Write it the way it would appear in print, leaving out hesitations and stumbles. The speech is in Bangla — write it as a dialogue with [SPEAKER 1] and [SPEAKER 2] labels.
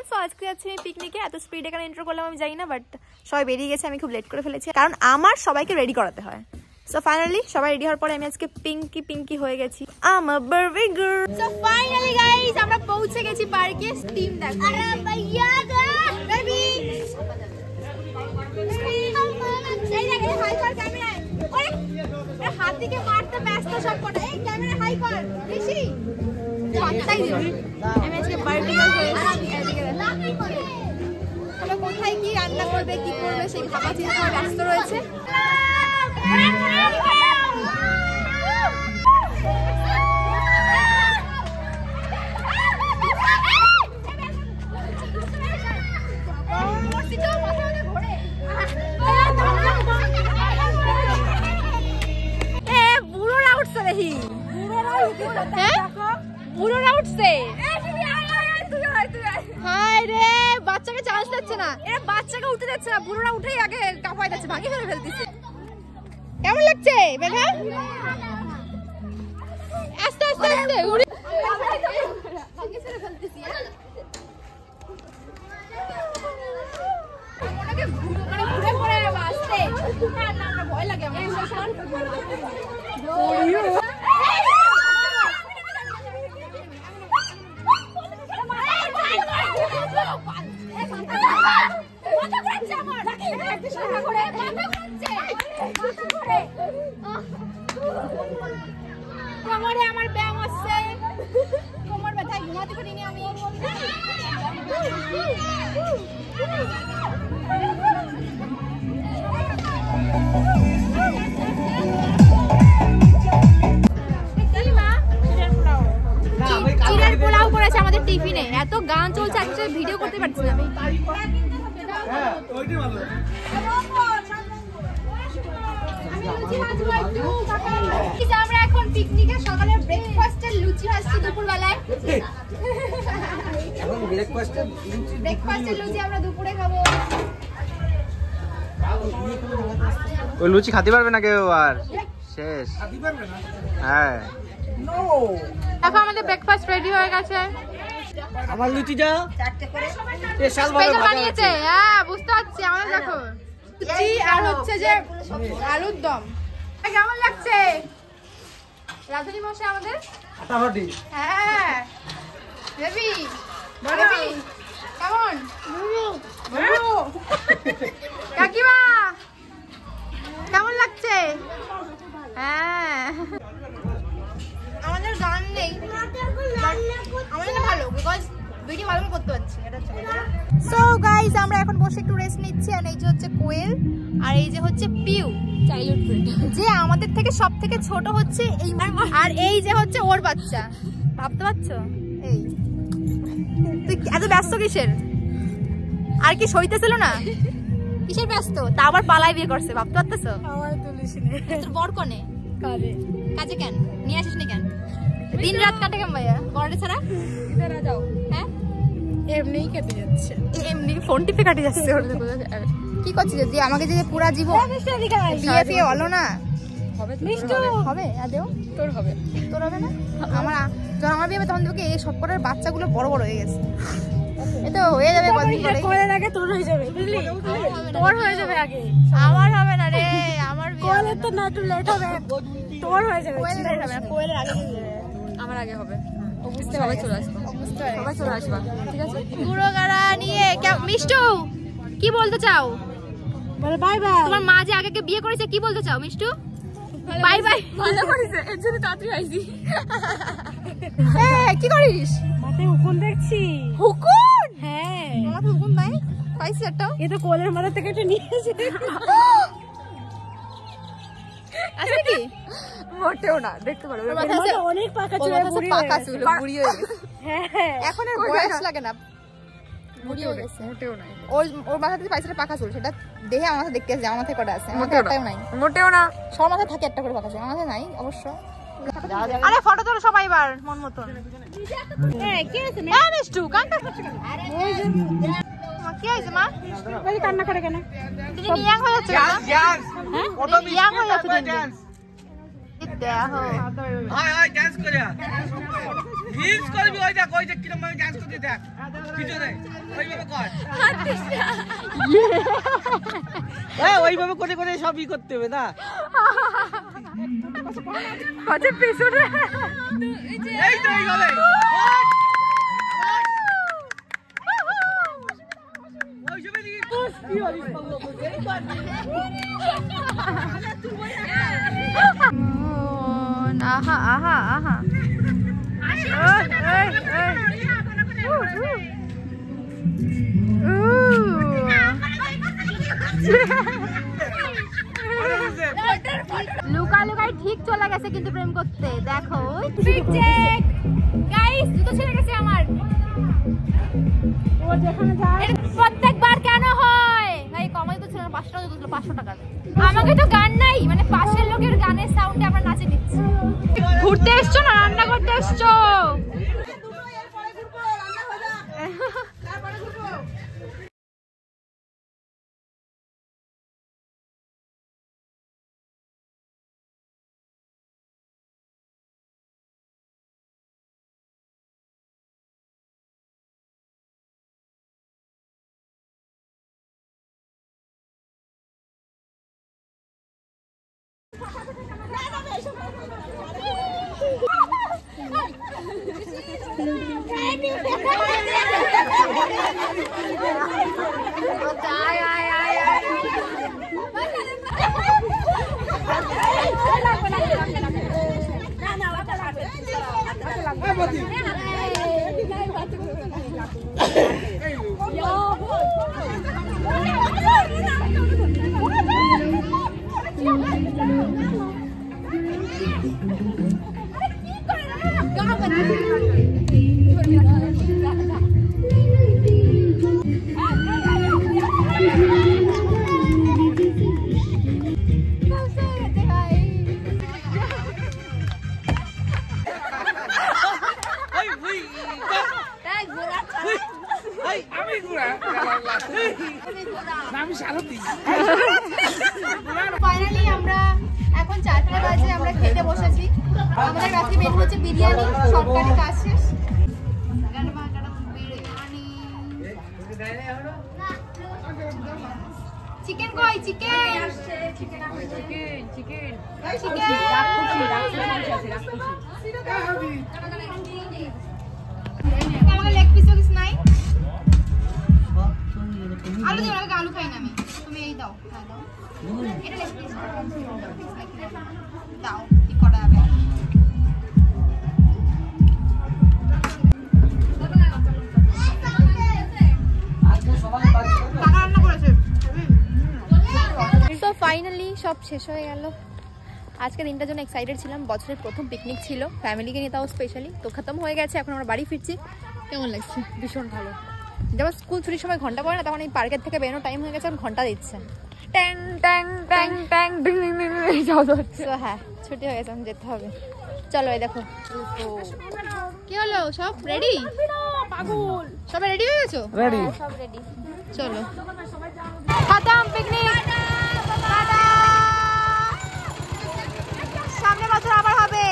[SPEAKER 1] সো আজকে যাচ্ছি আমি পিকনিকে। এত স্পিড এখানে ইন্ট্রো করলাম আমি জানি না, বাট সবাই বেরিয়ে গেছে, আমি খুব লেট করে ফেলেছি কারণ আমার সবাইকে রেডি করাতে হয়। সো ফাইনালি সবাই রেডি হওয়ার পরে আমি আজকে পিঙ্কি হয়ে গেছি। I am a Barbie girl. So finally guys আমরা পৌঁছে গেছি পার্কে। স্টিম দেখো। আরে ভাইয়া বেবি এই দেখো হাই কর ক্যামেরায়। ওরে হাত দিকে মারতে ব্যস্ত সব কটা। এই ক্যামেরা হাই কর বেশি হাতটাই দিবি। আমি আজকে বারবি গার্ল হয়েছি। এদিকে দেখো ওরা কোথায় কি রান্না করবে কি করবে সেই ভাবা চিন্তা ব্যস্ত রয়েছে। বাচ্চাকে চান্স দিচ্ছে না, এরা বাচ্চাকে উঠে যাচ্ছে না, বুড়োরা উঠেই আগে কাঁপায় যাচ্ছে, ভাগে ফেলে ফেলতেছে। কেমন লাগছে মেঘা? আস্তে আস্তে আস্তে উড়ে ভাগে ফেলে ফেলতেছি। ওনাকে মানে ঘুরে পড়ে আসতে না না ভয় লাগে আমার। কোমরে আমার ব্যায়াম হচ্ছে, কোমর ব্যথায় ঘুমাতে পারিনি আমি। চিড়ের পোলাও করেছে আমাদের টিফিনে। এত গান চলছে আজকে ভিডিও করতে পারছি না আমি। আমরা এখন পিকনিকে সকালে ব্রেকফাস্টের লুচি খাচ্ছি দুপুর বেলায়। ব্রেকফাস্টের লুচি আমরা দুপুরে খাবো।
[SPEAKER 2] ওই লুচি খেতে পারবে না কেউ আর শেষ। হ্যাঁ
[SPEAKER 1] দেখো আমাদের ব্রেকফাস্ট রেডি হয়ে গেছে।
[SPEAKER 2] আমার লুচিটা
[SPEAKER 1] স্পেশাল বানিয়েছে। হ্যাঁ বুঝতে পারছি। আমাদের দেখো লুচি আর হচ্ছে যে আলুর দম। কেমন লাগছে রাধুনি মশাই আমাদের? হ্যাঁ বেবি বেবি কেমন কাকিমা কেমন লাগছে? হ্যাঁ আমাদের গান নেই, আমাদের ভালো বিকজ ভিডিও ভালো করতে পারছি। সো গাইস আমরা এখন বসে একটু রেস্ট নিচ্ছি। আর এই যে হচ্ছে কোয়েল আর এই যে হচ্ছে পিউ চাইল্ডহুড ফ্রেন্ড, যে আমাদের থেকে সব থেকে ছোট হচ্ছে এই। আর এই যে হচ্ছে ওর বাচ্চা, ভাবতে পারছো? এই তুই এত ব্যস্ত কিসের? আর কি সইতেছিল না কিসের ব্যস্ত? তা আবার পালাই বিয়ে করছে, ভাবতে পারতেছো? তোর বর কনে কাজে কেন নিয়ে আসিস নি কেন? দিন রাত কাটে কেন ভাইয়া বড় ছাড়া? যাও হ্যাঁ এমনিই কেটে যাচ্ছে, এমনি ফোন টিপে কাটে যাচ্ছে। কি করছিস যদি আমাকে যে পুরা জীবন বিয়ে ফিয়ে হলো না হবে? আদেও তোর হবে? তোর হবে না? আমার যখন আমার বিয়ে হবে তখন দেখি এই সবকটার বাচ্চাগুলো বড় বড় হয়ে গেছে। এটা হয়ে যাবে কদিন আগে তোর হয়ে যাবে, বুঝলি? তোর হয়ে যাবে আগে, আমার হবে না রে। আমার কোয়েলের তো না একটু লেট হবে, তোর হয়ে যাবে। কোয়েলের আগে আমার আগে হবে। সবাই চলে আসবো, সবাই চলে আসবা, ঠিক আছে? পুরো গাড়া নিয়ে মিষ্টু কি বলতে চাও? বলে বাই বাই। তোমার মা যে আগে বিয়ে করেছে কি বলতে চাও মিষ্টু? Bye bye. ভালো করেছে, এর জন্য তাড়াতাড়ি আইছি। এই কি করিস? মাথায় হুকুন দেখছি। হুকুন? হ্যাঁ মাথায় হুকুন নাই পাইছি একটা। এ তো কোলের মাথা থেকে একটা নিয়ে এসেছে। আছে কি? মোটেও না, দেখতে পারো অনেক পাকা চুল, পাকা চুল বুড়ি হয়ে গেছে। হ্যাঁ এখন আর বয়স লাগে না, বুড়ি হয়ে গেছে। মোটেও নাই, ওর মাথা থেকে পাইছে পাকা চুল, সেটা দেখে আমার মাথায় দেখতে আছে। আমার মাথায় কটা আছে? আমার একটাও নাই। মোটেও না, সবার মাথায় থাকে একটা করে পাকা চুল, আমার মাথায় নাই অবশ্য। আরে ফটো তোলো সবাই এবার মন মতন। এই কি হইছে মে? মিষ্টু কান্না করছ কেন? ওই যে কি হইছে মা? ওই কান্না করে কেন? তুমি ইয়াং হয়ে যাচ্ছে না? হ্যাঁ কত ইয়াং হয়ে যাচ্ছে ডান্স। দেখো হাই হাই ডান্স করে। রিলস করবি ওই দেখ ওই যে কিরকম ভাবে ডান্স করতে
[SPEAKER 2] দেখ পিছনে ওইভাবে কর হ্যাঁ ওইভাবে করে করে সবই করতে হবে না
[SPEAKER 1] কত পেছনে
[SPEAKER 2] এই তো এইভাবে
[SPEAKER 1] আহা আহা আহা লুকা লুকাই ঠিক চলে গেছে কিন্তু প্রেম করতে দেখো গাইস জুতো ছিঁড়ে গেছে আমার প্রত্যেকবার কেন হয় ভাই কমাই তো ছিল 500 টাকা দিল 500 টাকা আমাকে তো গান নাই মানে পাশের লোকের গানের সাউন্ডে আমরা নাচে নিচ্ছি ঘুরতে এসছো না রান্না করতে এসছো ফাইনালি আমরা এখন 4টা বাজে আমরা খেতে বসেছি আমাদের রাতে মেনু হচ্ছে বিরিয়ানি সরকারি কাজ শেষ চিকেন কই চিকেন চিকেন চিকেন চিকেন আমাকে লেগ পিসও কিছু নাই আলু দিও না আলু খাই না আমি তুমি এই দাও হ্যাঁ দাও এটা লেগ পিস দাও কি করা যাবে সো ফাইনালি সব শেষ হয়ে গেল আজকে দিনটার জন্য এক্সাইটেড ছিলাম বছরের প্রথম পিকনিক ছিল ফ্যামিলিকে নিয়ে তাও স্পেশালি তো খতম হয়ে গেছে এখন আমরা বাড়ি ফিরছি কেমন লাগছে ভীষণ ভালো যখন স্কুল ছুটির সময় ঘন্টা পড়ে না তখন এই পার্কের থেকে বেরোনো টাইম হয়ে গেছে এখন ঘন্টা দিচ্ছে ট্যাং ট্যাং ট্যাং ট্যাং ডিং ডিং ডিং যাওয়া হচ্ছে তো হ্যাঁ ছুটি হয়ে গেছে এখন যেতে হবে চলো এই দেখো কি হলো সব রেডি পাগল সবাই রেডি হয়ে গেছো
[SPEAKER 2] রেডি
[SPEAKER 1] সব রেডি চলো খতম পিকনিক টাটা সামনে বছর আবার হবে